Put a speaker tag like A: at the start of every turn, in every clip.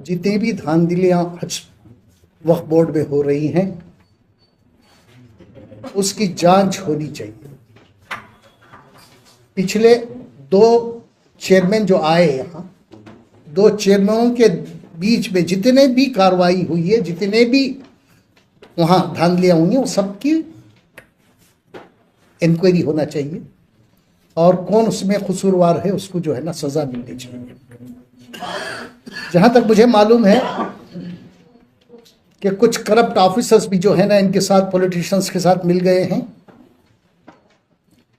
A: जितनी भी धांधलियां वक्फ बोर्ड में हो रही हैं उसकी जांच होनी चाहिए। पिछले 2 चेयरमैन जो आए यहाँ, 2 चेयरमैनों के बीच में जितने भी कार्रवाई हुई है, जितने भी वहाँ धांधलियाँ हुई हैं, वो सबकी इंक्वायरी होना चाहिए और कौन उसमें कसूरवार है उसको जो है ना सज़ा मिलनी चाहिए। जहाँ तक मुझे मालूम है कि कुछ करप्ट ऑफिसर्स भी जो है ना इनके साथ, पॉलिटिशियंस के साथ मिल गए हैं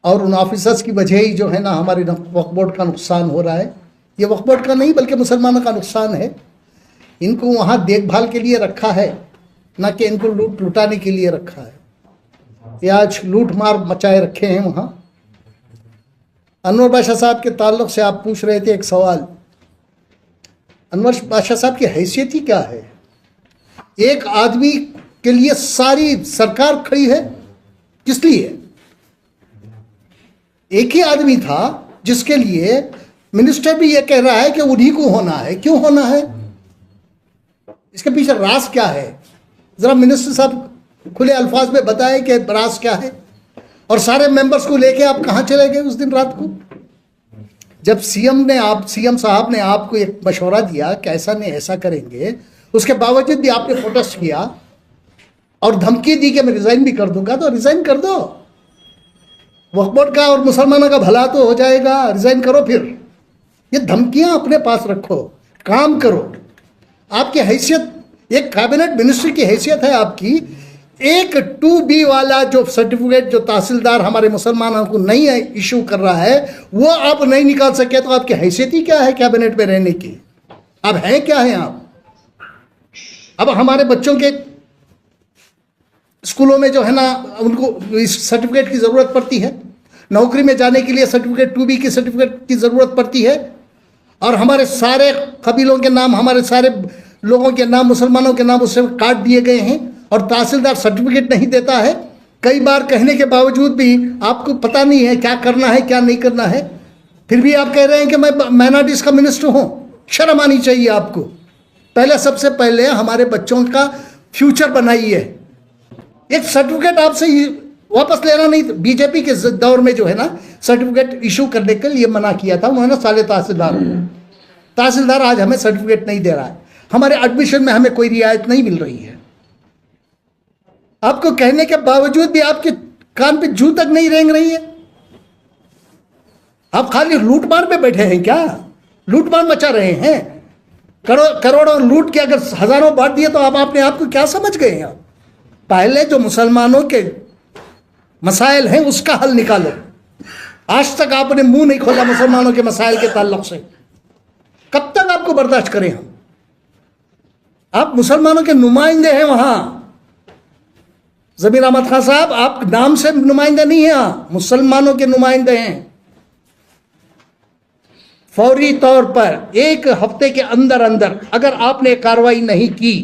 A: और उन ऑफिसर्स की वजह ही जो है ना हमारे वक्फ बोर्ड का नुकसान हो रहा है। ये वक्फ बोर्ड का नहीं बल्कि मुसलमानों का नुकसान है। इनको वहाँ देखभाल के लिए रखा है, ना कि इनको लुटाने के लिए रखा है। ये आज लूट मार मचाए रखे हैं वहाँ। अनवर बादशाह साहब के ताल्लुक से आप पूछ रहे थे एक सवाल। अनवर बादशाह साहब की हैसियत ही क्या है? एक आदमी के लिए सारी सरकार खड़ी है, किस लिए? एक ही आदमी था जिसके लिए मिनिस्टर भी ये कह रहा है कि उन्हीं को होना है। क्यों होना है? इसके पीछे राज क्या है? जरा मिनिस्टर साहब खुले अल्फाज में बताए कि राज क्या है। और सारे मेंबर्स को लेके आप कहाँ चले गए उस दिन रात को, जब सीएम साहब ने आपको एक मशवरा दिया कि ऐसा नहीं ऐसा करेंगे, उसके बावजूद भी आपने प्रोटेस्ट किया और धमकी दी कि मैं रिजाइन भी कर दूंगा। तो रिजाइन कर दो, वक्फ बोर्ड का और मुसलमानों का भला तो हो जाएगा। रिजाइन करो। फिर ये धमकियां अपने पास रखो, काम करो। आपकी हैसियत, एक कैबिनेट मिनिस्ट्री की हैसियत है आपकी। एक 2B वाला जो सर्टिफिकेट जो तहसीलदार हमारे मुसलमानों को नहीं है इशू कर रहा है, वो आप नहीं निकाल सके तो आपकी हैसियत ही क्या है कैबिनेट में रहने की? अब हैं क्या है आप? अब हमारे बच्चों के स्कूलों में जो है ना उनको इस सर्टिफिकेट की ज़रूरत पड़ती है। नौकरी में जाने के लिए सर्टिफिकेट 2B की सर्टिफिकेट की ज़रूरत पड़ती है। और हमारे सारे कबीलों के नाम, हमारे सारे लोगों के नाम, मुसलमानों के नाम उससे काट दिए गए हैं और तहसीलदार सर्टिफिकेट नहीं देता है। कई बार कहने के बावजूद भी आपको पता नहीं है क्या करना है क्या नहीं करना है। फिर भी आप कह रहे हैं कि मैं माइनॉरिटीज़ का मिनिस्टर हूँ। शर्म आनी चाहिए आपको। पहले, सबसे पहले हमारे बच्चों का फ्यूचर बनाइए। एक सर्टिफिकेट आपसे वापस लेना नहीं। बीजेपी के दौर में जो है ना सर्टिफिकेट इशू करने के लिए मना किया था उन्होंने साले तहसीलदार आज हमें सर्टिफिकेट नहीं दे रहा है। हमारे एडमिशन में हमें कोई रियायत नहीं मिल रही है। आपको कहने के बावजूद भी आपके कान पे जू तक नहीं रेंग रही है। आप खाली लूटमार पे बैठे हैं क्या? लूटमार मचा रहे हैं। करोड़ों लूट के अगर हजारों बांट दिए तो आप अपने आप को क्या समझ गए हैं? पहले जो मुसलमानों के मसाइल हैं उसका हल निकालो। आज तक आपने मुंह नहीं खोला मुसलमानों के मसाइल के ताल्लुक से। कब तक आपको बर्दाश्त करें हम? आप मुसलमानों के नुमाइंदे हैं वहां। जमीर अहमद खान साहब, आप नाम से नुमाइंदे नहीं हैं, मुसलमानों के नुमाइंदे हैं। फौरी तौर पर 1 हफ्ते के अंदर अंदर अगर आपने कार्रवाई नहीं की,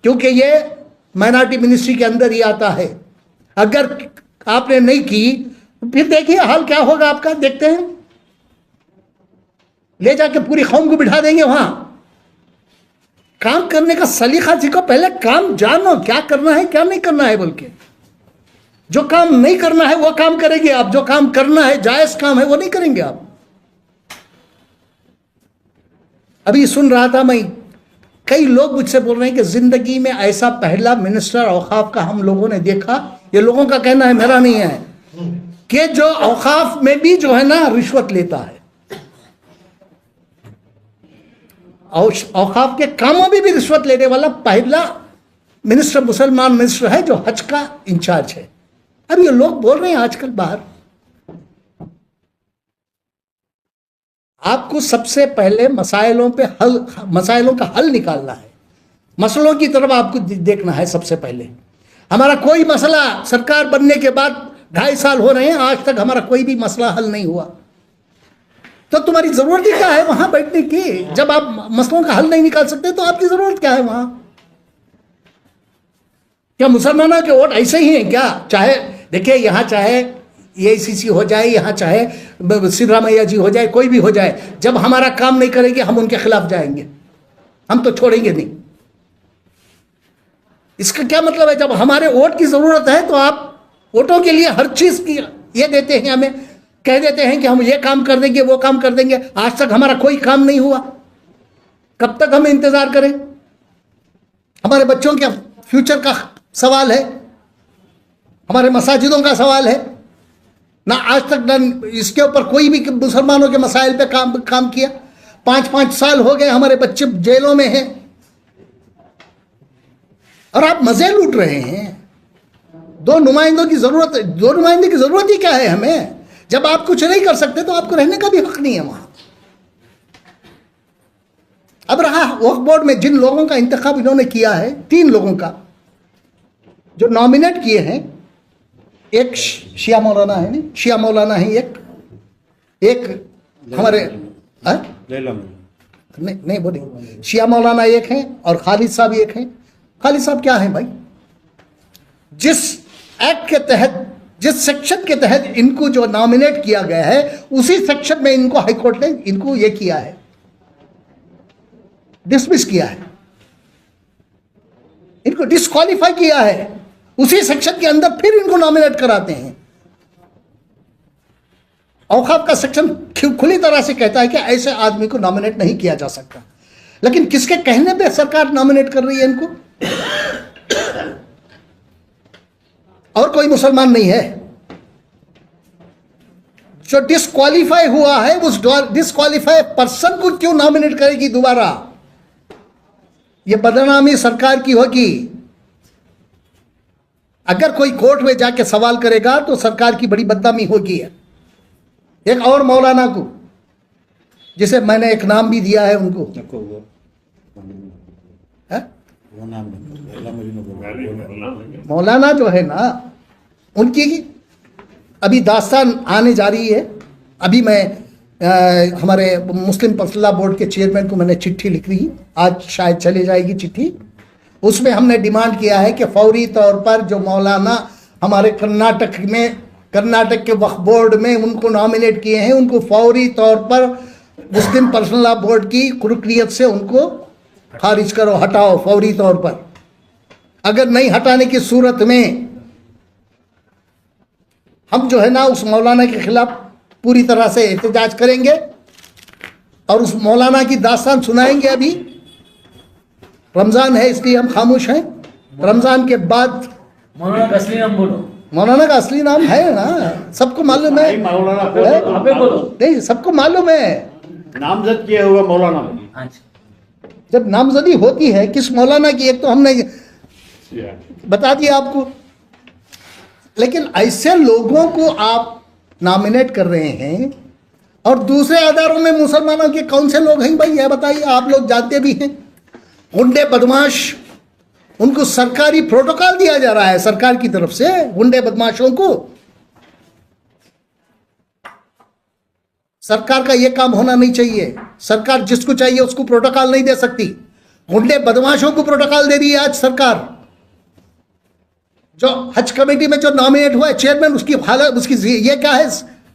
A: क्योंकि ये माइनॉरिटी मिनिस्ट्री के अंदर ही आता है, अगर आपने नहीं की फिर देखिए हाल क्या होगा आपका। देखते हैं, ले जाके पूरी कौम को बिठा देंगे वहां। काम करने का सलीका सीखो। पहले काम जानो, क्या करना है क्या नहीं करना है। बल्कि जो काम नहीं करना है वो काम करेंगे आप, जो काम करना है जायज काम है वो नहीं करेंगे आप। अभी सुन रहा था मैं, कई लोग मुझसे बोल रहे हैं कि जिंदगी में ऐसा पहला मिनिस्टर औकाफ का हम लोगों ने देखा, ये लोगों का कहना है, मेरा नहीं है, कि जो औकाफ में भी जो है ना रिश्वत लेता है। औकाफ के कामों में भी रिश्वत लेने वाला पहला मिनिस्टर मुसलमान मिनिस्टर है जो हज का इंचार्ज है। अब ये लोग बोल रहे हैं आजकल बाहर। आपको सबसे पहले मसाइलों का हल निकालना है। मसलों की तरफ आपको देखना है सबसे पहले। हमारा कोई मसला सरकार बनने के बाद 2.5 साल हो रहे हैं, आज तक हमारा कोई भी मसला हल नहीं हुआ। तो तुम्हारी जरूरत ही क्या है वहां बैठने की? जब आप मसलों का हल नहीं निकाल सकते तो आपकी जरूरत क्या है वहां? क्या मुसलमानों के वोट ऐसे ही हैं क्या? चाहे देखिए, यहां चाहे AICC हो जाए, यहाँ चाहे सिद्धरामैया जी हो जाए, कोई भी हो जाए, जब हमारा काम नहीं करेंगे हम उनके खिलाफ जाएंगे। हम तो छोड़ेंगे नहीं। इसका क्या मतलब है? जब हमारे वोट की जरूरत है तो आप वोटों के लिए हर चीज की ये देते हैं, हमें कह देते हैं कि हम ये काम कर देंगे, वो काम कर देंगे। आज तक हमारा कोई काम नहीं हुआ, कब तक हम इंतजार करें? हमारे बच्चों के फ्यूचर का सवाल है, हमारे मसाजिदों का सवाल है। ना आज तक ना इसके ऊपर कोई भी मुसलमानों के मसाइल पे काम किया। 5-5 साल हो गए हमारे बच्चे जेलों में हैं और आप मजे लूट रहे हैं। दो नुमाइंदों की जरूरत है। दो नुमाइंदे की जरूरत ही क्या है हमें? जब आप कुछ नहीं कर सकते तो आपको रहने का भी हक नहीं है वहां। अब रहा वक्फ बोर्ड में जिन लोगों का इंतखाब इन्होंने किया है, 3 लोगों का जो नॉमिनेट किए हैं, एक शिया मौलाना है, नहीं शिया मौलाना है, एक हमारे नहीं बोले शिया मौलाना एक है और खालिद साहब एक हैं। खालिद साहब क्या है भाई? जिस एक्ट के तहत, जिस सेक्शन के तहत इनको जो नॉमिनेट किया गया है, उसी सेक्शन में इनको हाईकोर्ट ने इनको ये किया है, डिसमिस किया है, इनको डिस्क्वालीफाई किया है। उसी सेक्शन के अंदर फिर इनको नॉमिनेट कराते हैं। औकाफ का सेक्शन खुली तरह से कहता है कि ऐसे आदमी को नॉमिनेट नहीं किया जा सकता, लेकिन किसके कहने पे सरकार नॉमिनेट कर रही है इनको? और कोई मुसलमान नहीं है जो डिस्क्वालीफाई हुआ है, उस डिस्क्वालीफाई पर्सन को क्यों नॉमिनेट करेगी दोबारा? यह बदनामी सरकार की होगी। अगर कोई कोर्ट में जाके सवाल करेगा तो सरकार की बड़ी बदनामी होगी। एक और मौलाना को, जिसे मैंने एक नाम भी दिया है उनको, मौलाना जो है ना, उनकी अभी दास्तान आने जा रही है। अभी मैं हमारे मुस्लिम पर्सनल बोर्ड के चेयरमैन को मैंने चिट्ठी लिख रही, आज शायद चले जाएगी चिट्ठी। उसमें हमने डिमांड किया है कि फौरी तौर पर जो मौलाना हमारे कर्नाटक के वक्फ बोर्ड में उनको नॉमिनेट किए हैं, उनको फौरी तौर पर मुस्लिम पर्सनल बोर्ड की रुकनियत से उनको खारिज करो, हटाओ फौरी तौर पर। अगर नहीं हटाने की सूरत में हम जो है ना उस मौलाना के खिलाफ पूरी तरह से एहतजाज करेंगे और उस मौलाना की दास्तान सुनाएंगे। अभी रमजान है इसलिए हम खामोश हैं। रमजान के बाद
B: मौलाना का असली नाम बोलो।
A: मौलाना का असली नाम है ना, सबको मालूम है। नहीं, सबको मालूम है।
C: नामजद किया हुआ मौलाना।
A: जब नामजदी होती है किस मौलाना की, एक तो हमने बता दिया आपको, लेकिन ऐसे लोगों को आप नॉमिनेट कर रहे हैं और दूसरे आधारों में मुसलमानों के कौन से लोग हैं भाई, यह बताइए। आप लोग जानते भी हैं, गुंडे बदमाश, उनको सरकारी प्रोटोकॉल दिया जा रहा है सरकार की तरफ से गुंडे बदमाशों को। सरकार का यह काम होना नहीं चाहिए। सरकार जिसको चाहिए उसको प्रोटोकॉल नहीं दे सकती। गुंडे बदमाशों को प्रोटोकॉल दे रही है आज सरकार। जो हज कमेटी में जो नॉमिनेट हुआ है चेयरमैन, उसकी हालत, उसकी ये क्या है,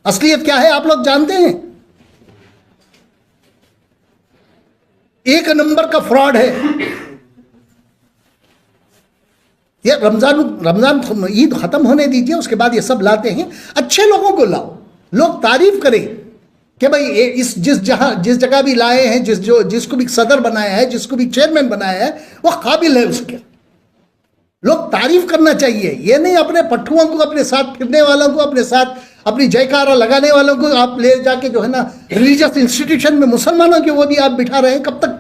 A: असलियत क्या है, आप लोग जानते हैं। एक नंबर का फ्रॉड है ये। रमजान ईद खत्म होने दीजिए, उसके बाद ये सब लाते हैं। अच्छे लोगों को लाओ, लोग तारीफ करें कि भाई इस जिस जगह भी लाए हैं, जिसको भी सदर बनाया है, जिसको भी चेयरमैन बनाया है, वो काबिल है उसके। लोग तारीफ करना चाहिए। ये नहीं अपने पट्टुओं को, अपने साथ फिरने वालों को, अपने साथ अपनी जयकारा लगाने वालों को आप ले जाके जो है ना रिलीजियस इंस्टीट्यूशन में मुसलमानों के वो भी आप बिठा रहे हैं। कब तक